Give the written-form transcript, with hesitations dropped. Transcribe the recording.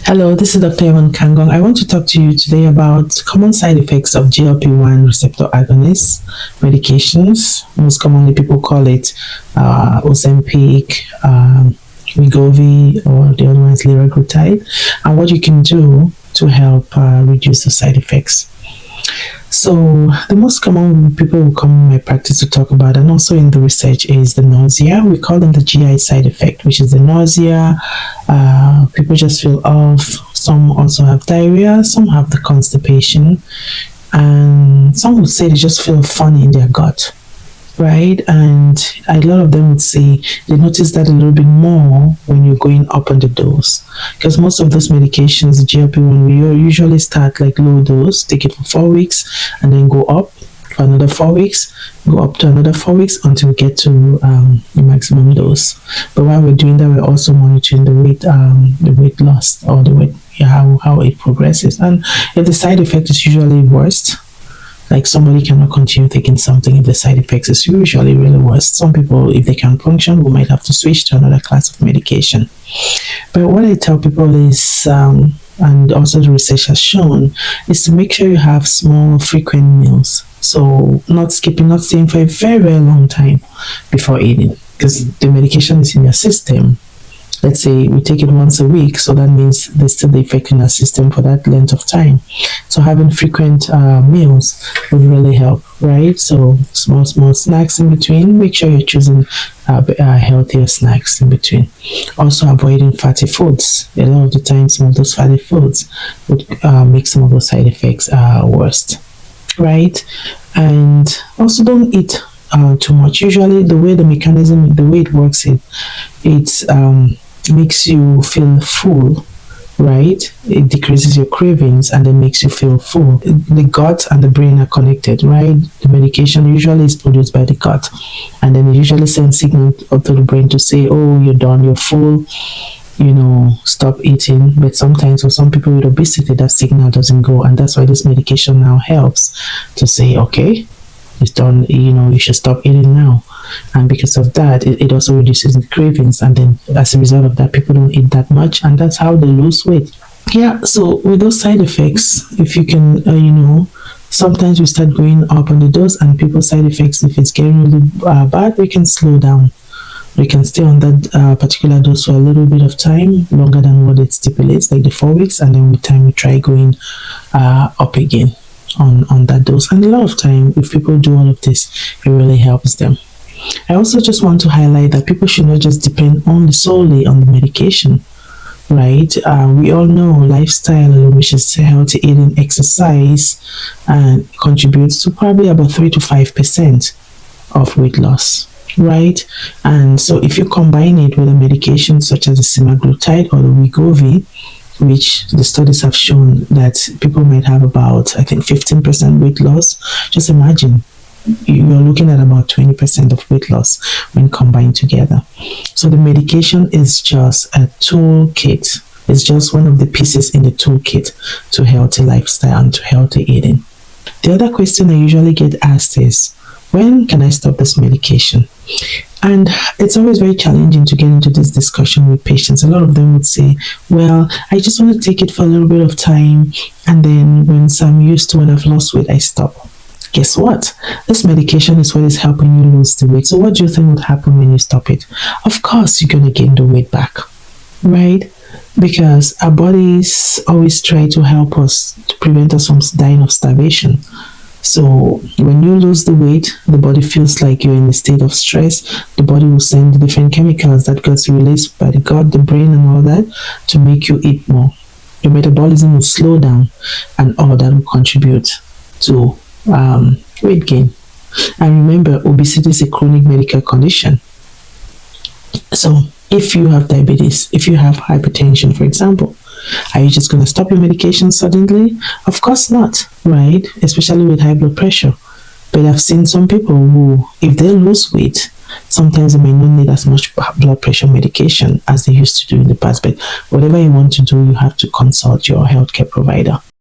Hello, this is Dr. Evan Kangong. I want to talk to you today about common side effects of GLP-1 receptor agonists medications. Most commonly, people call it Ozempic, Wegovy, or the other one is liraglutide, and what you can do to help reduce the side effects. So the most common people who come in my practice to talk about, and also in the research, is the nausea. We call them the GI side effect, which is the nausea. People just feel off. Some also have diarrhea. Some have the constipation, and some would say they just feel funny in their gut, right? And a lot of them would say they notice that a little bit more when you're going up on the dose, because most of those medications, the GLP-1, we usually start like low dose, take it for 4 weeks, and then go up for another 4 weeks, go up to another 4 weeks until we get to the maximum dose. But while we're doing that, we're also monitoring the weight loss, or the weight, how it progresses. And if the side effect is usually worst, like somebody cannot continue taking something if the side effects is usually really worse. Some people, if they can function, we might have to switch to another class of medication. But what I tell people is, and also the research has shown, is to make sure you have small, frequent meals. So not skipping, not staying for a very, very long time before eating, because the medication is in your system. Let's say we take it once a week, so that means there's still the effect in our system for that length of time. So having frequent meals would really help, right? So small snacks in between. Make sure you're choosing healthier snacks in between. Also avoiding fatty foods. A lot of the time, some of those fatty foods would make some of those side effects worse, right? And also don't eat too much. Usually the way it works, it makes you feel full, right? It decreases your cravings and then makes you feel full. The gut and the brain are connected, right? The medication usually is produced by the gut, and then it usually sends signal up to the brain to say, oh, you're done, you're full, stop eating. But sometimes for some people with obesity, that signal doesn't go, and that's why this medication now helps to say, okay, it's done, you should stop eating now. And because of that, it also reduces the cravings, and then as a result of that, people don't eat that much, and that's how they lose weight. Yeah, so with those side effects, if you can, sometimes we start going up on the dose, and people's side effects, if it's getting really bad, we can slow down. We can stay on that particular dose for a little bit of time, longer than what it stipulates, like the 4 weeks, and then with time we try going up again on that dose. And a lot of time, if people do all of this, it really helps them. I also just want to highlight that people should not just depend solely on the medication, right? We all know lifestyle, which is healthy eating, exercise, and contributes to probably about 3 to 5% of weight loss, right? And so if you combine it with a medication such as the semaglutide or the Wegovy, which the studies have shown that people might have about, I think, 15% weight loss. Just imagine, you're looking at about 20% of weight loss when combined together. So the medication is just a toolkit. It's just one of the pieces in the toolkit to healthy lifestyle and to healthy eating. The other question I usually get asked is, when can I stop this medication? And it's always very challenging to get into this discussion with patients. A lot of them would say, well, I just want to take it for a little bit of time, and then once I'm used to when I've lost weight, I stop. Guess what? This medication is what is helping you lose the weight. So what do you think would happen when you stop it? Of course, you're going to gain the weight back, right? Because our bodies always try to help us, to prevent us from dying of starvation. So when you lose the weight, the body feels like you're in a state of stress. The body will send different chemicals that gets released by the gut, the brain, and all that to make you eat more. Your metabolism will slow down, and all that will contribute to weight gain. And remember, obesity is a chronic medical condition. So if you have diabetes, if you have hypertension, for example, are you just going to stop your medication suddenly? Of course not, right? Especially with high blood pressure. But I've seen some people who, if they lose weight, sometimes they may not need as much blood pressure medication as they used to do in the past. But whatever you want to do, you have to consult your healthcare provider.